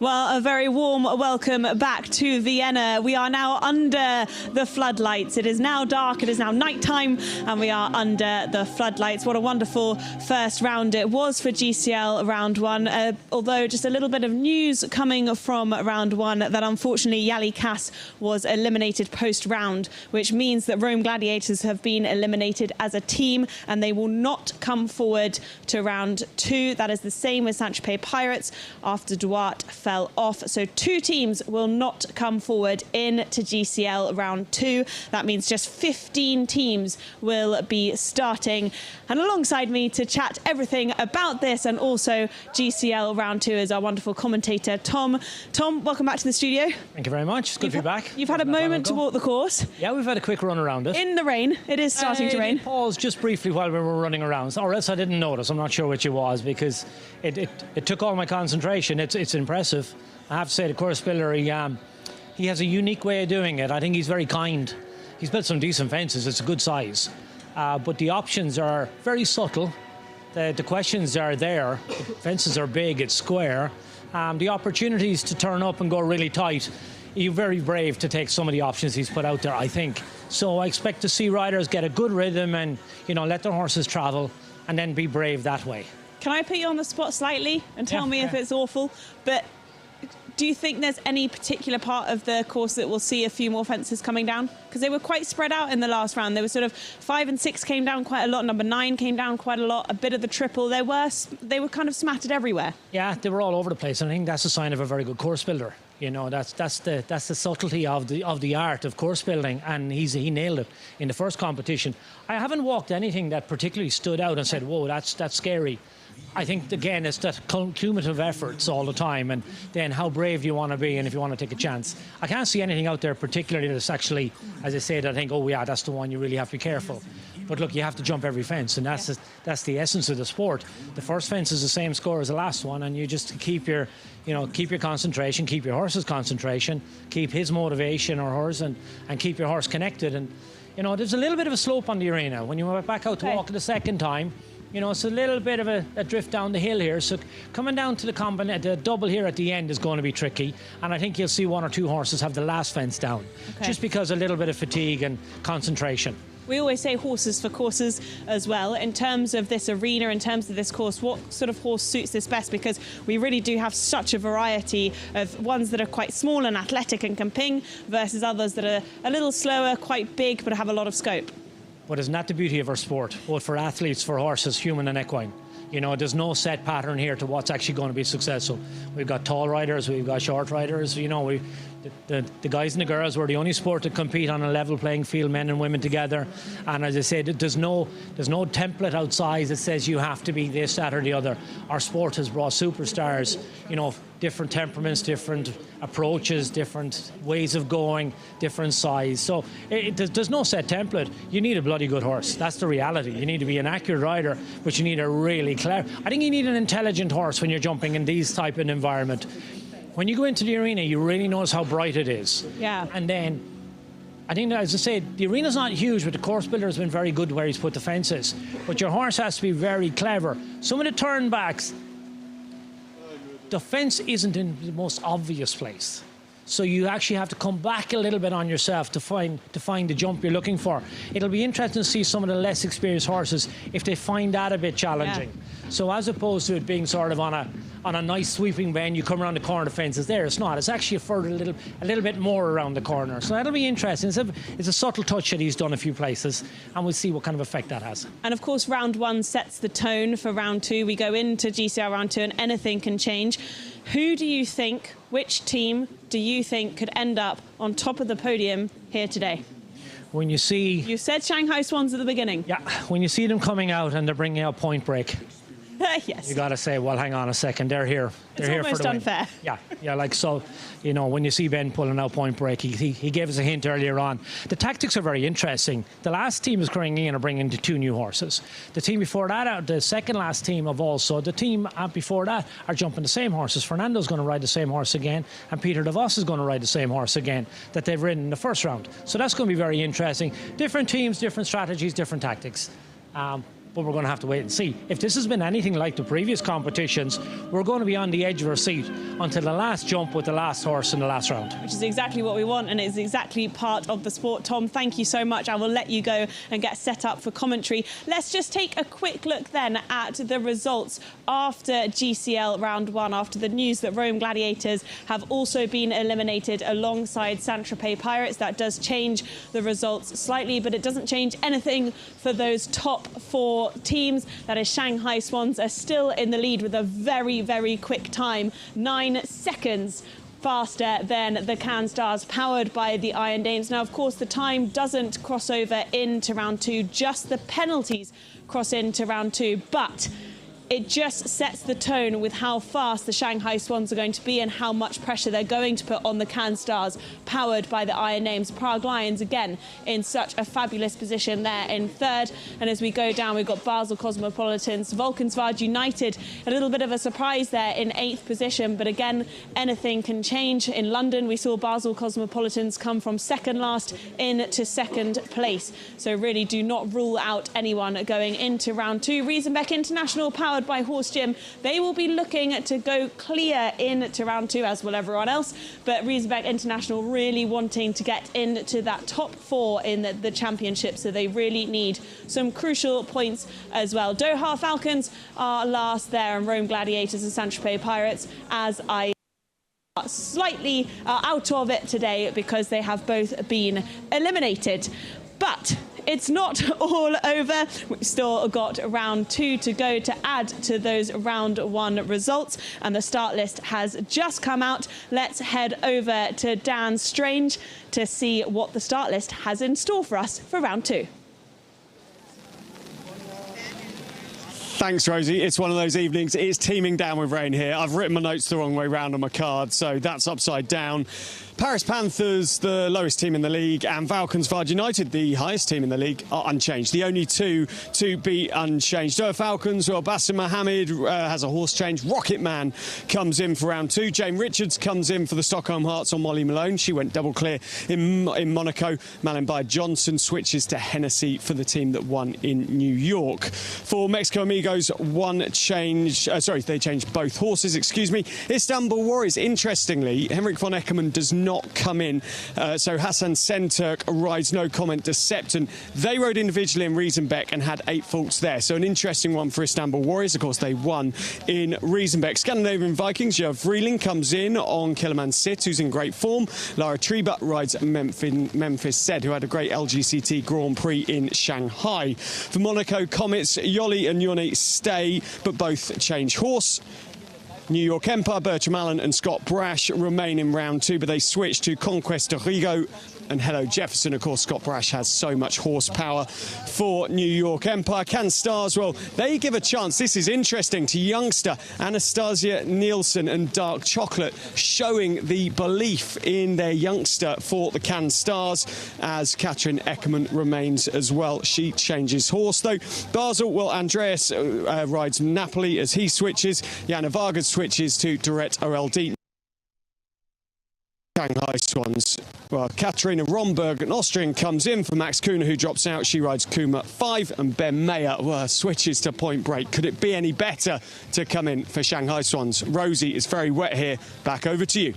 Well, a very warm welcome back to Vienna. We are now under the floodlights. It is now dark, it is now nighttime, and we are under the floodlights. What a wonderful first round it was for GCL round one. Although just a little bit of news coming from round one that unfortunately Yali Cass was eliminated post-round, which means that Rome Gladiators have been eliminated as a team and they will not come forward to round two. That is the same with Saint-Tropez Pirates after Duarte fell off. So two teams will not come forward into GCL round two. That means just 15 teams will be starting. And alongside me to chat everything about this and also GCL round two is our wonderful commentator, Tom. Tom, welcome back to the studio. Thank you very much. It's good to be back. You've had a moment to walk the course. Yeah, we've had a quick run around it. In the rain. It is starting to rain. It paused just briefly while we were running around, or else I didn't notice. I'm not sure which it was because it took all my concentration. It's impressive. I have to say, the course builder, he has a unique way of doing it. I think he's very kind. He's built some decent fences. It's a good size. But the options are very subtle. The questions are there. The fences are big. It's square. The opportunities to turn up and go really tight. You're very brave to take some of the options he's put out there, I think. So I expect to see riders get a good rhythm and, let their horses travel and then be brave that way. Can I put you on the spot slightly and tell me if it's awful? But do you think there's any particular part of the course that we'll see a few more fences coming down? Because they were quite spread out in the last round. They were sort of 5 and 6 came down quite a lot. Number 9 came down quite a lot. A bit of the triple. They were kind of smattered everywhere. Yeah, they were all over the place. And I think that's a sign of a very good course builder. That's the subtlety of the art of course building, and he nailed it in the first competition. I haven't walked anything that particularly stood out and said, "Whoa, that's scary." I think, again, it's that cumulative efforts all the time and then how brave you want to be and if you want to take a chance. I can't see anything out there particularly that's actually, as I said, I think, oh, yeah, that's the one you really have to be careful. But look, you have to jump every fence, and that's the essence of the sport. The first fence is the same score as the last one, and you just keep your concentration, keep your horse's concentration, keep his motivation or hers, and keep your horse connected. And, there's a little bit of a slope on the arena. When you went back out to walk it the second time, it's a little bit of a drift down the hill here. So coming down to the double here at the end is going to be tricky. And I think you'll see one or two horses have the last fence down, just because a little bit of fatigue and concentration. We always say horses for courses as well. In terms of this arena, in terms of this course, what sort of horse suits this best? Because we really do have such a variety of ones that are quite small and athletic and can ping versus others that are a little slower, quite big, but have a lot of scope. But isn't that the beauty of our sport, both for athletes, for horses, human and equine? There's no set pattern here to what's actually going to be successful. We've got tall riders, we've got short riders. The guys and the girls, we're the only sport to compete on a level playing field, men and women together. And as I said, there's no template outside that says you have to be this, that or the other. Our sport has brought superstars, different temperaments, different approaches, different ways of going, different size. So there's no set template. You need a bloody good horse. That's the reality. You need to be an accurate rider, but you need a really clever. I think you need an intelligent horse when you're jumping in these type of environment. When you go into the arena, you really notice how bright it is. Yeah. And then, I think, as I said, the arena's not huge, but the course builder has been very good where he's put the fences. But your horse has to be very clever. Some of the turnbacks, the fence isn't in the most obvious place. So you actually have to come back a little bit on yourself to find the jump you're looking for. It'll be interesting to see some of the less experienced horses if they find that a bit challenging. Yeah. So as opposed to it being sort of on a nice sweeping bend, you come around the corner, the fence is there. It's not. It's actually a little bit more around the corner. So that'll be interesting. It's a subtle touch that he's done a few places, and we'll see what kind of effect that has. And of course, round one sets the tone for round two. We go into GCL round two, and anything can change. Who do you think, which team do you think could end up on top of the podium here today? When you see... You said Shanghai Swans at the beginning. Yeah, when you see them coming out and they're bringing out Point Break. Yes. You got to say, well, hang on a second, they're here. They're here almost for the unfair. Win. Yeah, like so, when you see Ben pulling out Point Break, he gave us a hint earlier on. The tactics are very interesting. The last team is coming in and bringing in 2 new horses. The team before that, the second last team have also, the team before that are jumping the same horses. Fernando's going to ride the same horse again, and Peter DeVos is going to ride the same horse again that they've ridden in the first round. So that's going to be very interesting. Different teams, different strategies, different tactics. but we're going to have to wait and see. If this has been anything like the previous competitions, we're going to be on the edge of our seat until the last jump with the last horse in the last round. Which is exactly what we want, and it's exactly part of the sport. Tom, thank you so much. I will let you go and get set up for commentary. Let's just take a quick look then at the results after GCL round 1, after the news that Rome Gladiators have also been eliminated alongside Saint-Tropez Pirates. That does change the results slightly, but it doesn't change anything for those top 4 teams. That is, Shanghai Swans are still in the lead with a very, very quick time, 9 seconds faster than the Cannes Stars, powered by the Iron Dames. Now, of course, the time doesn't cross over into round 2, just the penalties cross into round 2, but it just sets the tone with how fast the Shanghai Swans are going to be and how much pressure they're going to put on the Cannes Stars, powered by the Iron Dames. Prague Lions, again, in such a fabulous position there in 3rd. And as we go down, we've got Basel Cosmopolitans, Valkenswaard United, a little bit of a surprise there in 8th position. But again, anything can change. In London, we saw Basel Cosmopolitans come from 2nd last into 2nd place. So really do not rule out anyone going into round 2. Riesenbeck International, powered by Horse Gym, they will be looking to go clear into round 2, as will everyone else. But Riesenbeck International really wanting to get into that top 4 in the championship, so they really need some crucial points as well. Doha Falcons are last there, and Rome Gladiators and Saint-Tropez Pirates, as I slightly out of it today because they have both been eliminated. But it's not all over. We've still got round 2 to go to add to those round 1 results, and the start list has just come out. Let's head over to Dan Strange to see what the start list has in store for us for round 2. Thanks, Rosie. It's one of those evenings. It's teeming down with rain here. I've written my notes the wrong way round on my card, so that's upside down. Paris Panthers, the lowest team in the league, and Valkenswaard United, the highest team in the league, are unchanged. The only 2 to be unchanged. Doha Falcons, well, Bassem Mohammed has a horse change. Rocket Man comes in for round 2. Jane Richards comes in for the Stockholm Hearts on Molly Malone. She went double clear in Monaco. Malenby Johnson switches to Hennessy for the team that won in New York. For Mexico Amigos, one change. They changed both horses, excuse me. Istanbul Warriors, interestingly, Henrik von Eckermann does not come in. So Hassan Senturk rides No Comment Decepton. They rode individually in Riesenbeck and had 8 faults there. So an interesting one for Istanbul Warriors. Of course, they won in Riesenbeck. Scandinavian Vikings, Joe Vreeling comes in on Killerman Sit, who's in great form. Lara Trebut rides Memphis Said, who had a great LGCT Grand Prix in Shanghai. For Monaco Comets, Yoli and Yoni stay, but both change horse. New York Empire, Bertram Allen and Scott Brash remain in round 2, but they switch to Conquest de Rigo and Hello Jefferson. Of course, Scott Brash has so much horsepower for New York Empire. Cannes Stars, well, they give a chance. This is interesting to youngster Anastasia Nielsen and Dark Chocolate, showing the belief in their youngster for the Cannes Stars, as Katrin Eckermann remains as well. She changes horse, though. Basel, well, Andreas rides Napoli as he switches. Jana Vargas switches to Dorette OLD. Shanghai Swans, well, Katarina Romberg, an Austrian, comes in for Max Kuhner, who drops out. She rides Kuma 5, and Ben Mayer, well, switches to Point Break. Could it be any better to come in for Shanghai Swans? Rosie, it's very wet here. Back over to you.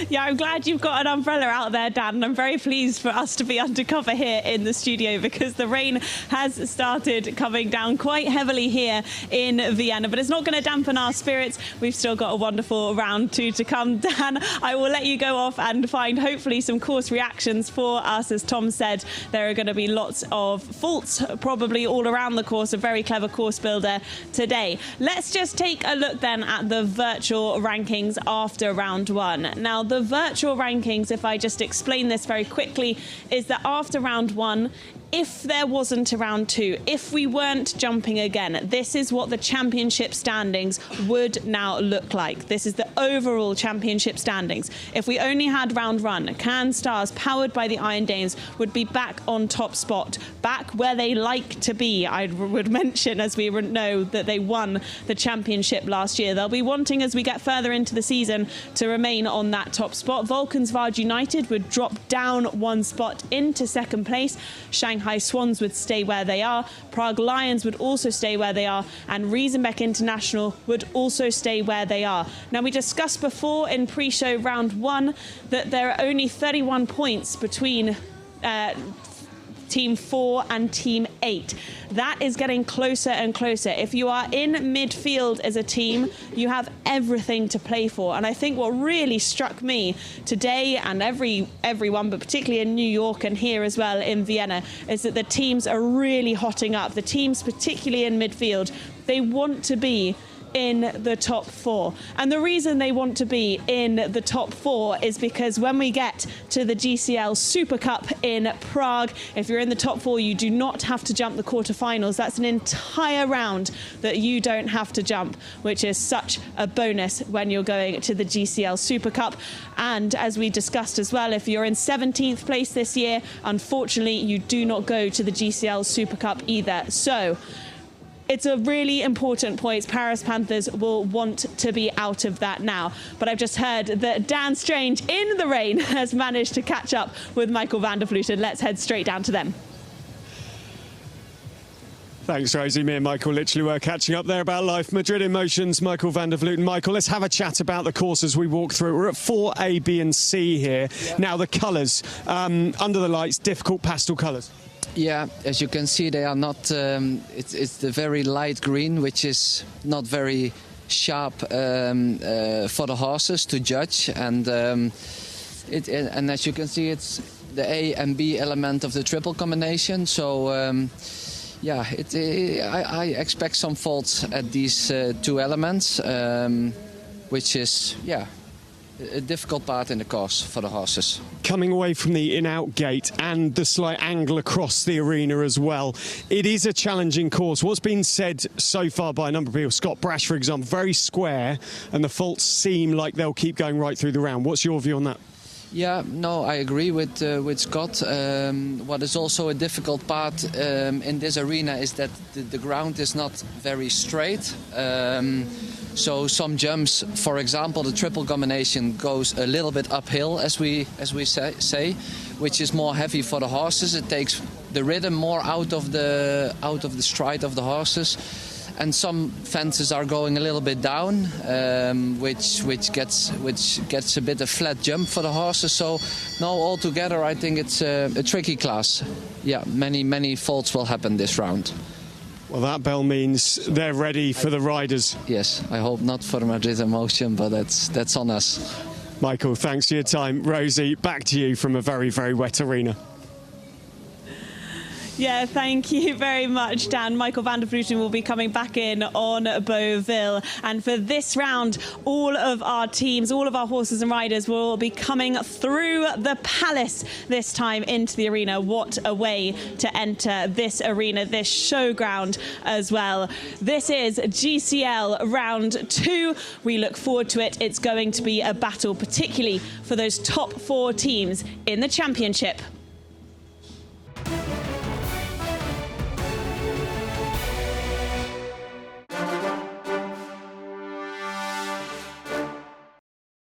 Yeah, I'm glad you've got an umbrella out there, Dan, and I'm very pleased for us to be undercover here in the studio because the rain has started coming down quite heavily here in Vienna, but it's not going to dampen our spirits. We've still got a wonderful round 2 to come. Dan, I will let you go off and find hopefully some course reactions for us. As Tom said, there are going to be lots of faults probably all around the course. A very clever course builder today. Let's just take a look then at the virtual rankings after round 1. Now, the virtual rankings, if I just explain this very quickly, is that after round 1, if there wasn't a round 2, if we weren't jumping again, this is what the championship standings would now look like. This is the overall championship standings. If we only had round 1, Cannes Stars, powered by the Iron Dames, would be back on top spot, back where they like to be. I would mention, as we know, that they won the championship last year. They'll be wanting, as we get further into the season, to remain on that top spot. Valkenswaard United would drop down 1 spot into 2nd place. Shanghai Shanghai Swans would stay where they are, Prague Lions would also stay where they are, and Riesenbeck International would also stay where they are. Now, we discussed before in pre-show round 1 that there are only 31 points between Team 4 and Team 8. That is getting closer and closer. If you are in midfield as a team, you have everything to play for. And I think what really struck me today, and everyone, but particularly in New York and here as well in Vienna, is that the teams are really hotting up. The teams, particularly in midfield, they want to be in the top 4. And the reason they want to be in the top 4 is because when we get to the GCL Super Cup in Prague, if you're in the top 4, you do not have to jump the quarterfinals. That's an entire round that you don't have to jump, which is such a bonus when you're going to the GCL Super Cup. And as we discussed as well, if you're in 17th place this year, unfortunately, you do not go to the GCL Super Cup either. So it's a really important point. Paris Panthers will want to be out of that now. But I've just heard that Dan Strange in the rain has managed to catch up with Michael van der Vleuten. Let's head straight down to them. Thanks, Rosie. Me and Michael literally were catching up there about life. Madrid in motions, Michael van der Vleuten. Michael, let's have a chat about the courses we walk through. We're at 4A, B and C here. Yeah. Now, the colours, under the lights, difficult pastel colours. Yeah, as you can see, they are not. It's the very light green, which is not very sharp for the horses to judge, and as you can see, it's the A and B element of the triple combination. So yeah, I expect some faults at these 2 elements, which is a difficult part in the course for the horses. Coming away from the in-out gate and the slight angle across the arena as well, it is a challenging course. What's been said so far by a number of people, Scott Brash, for example, very square, and the faults seem like they'll keep going right through the round. What's your view on that? Yeah, no, I agree with Scott. What is also a difficult part in this arena is that the ground is not very straight. So some jumps, for example, the triple combination goes a little bit uphill, as we say, which is more heavy for the horses. It takes the rhythm more out of the stride of the horses. And some fences are going a little bit down, which gets a bit of flat jump for the horses. So no, altogether, I think it's a tricky class. Yeah, many faults will happen this round. Well, that bell means they're ready for the riders. Yes, I hope not for Madrid Emotion, but that's on us. Michael, thanks for your time. Rosie, back to you from a very, very wet arena. Yeah, thank you very much, Dan. Michael van der Vleuten will be coming back in on Beauville. And for this round, all of our teams, all of our horses and riders will be coming through the palace this time into the arena. What a way to enter this arena, this showground as well. This is GCL round 2. We look forward to it. It's going to be a battle, particularly for those top 4 teams in the championship.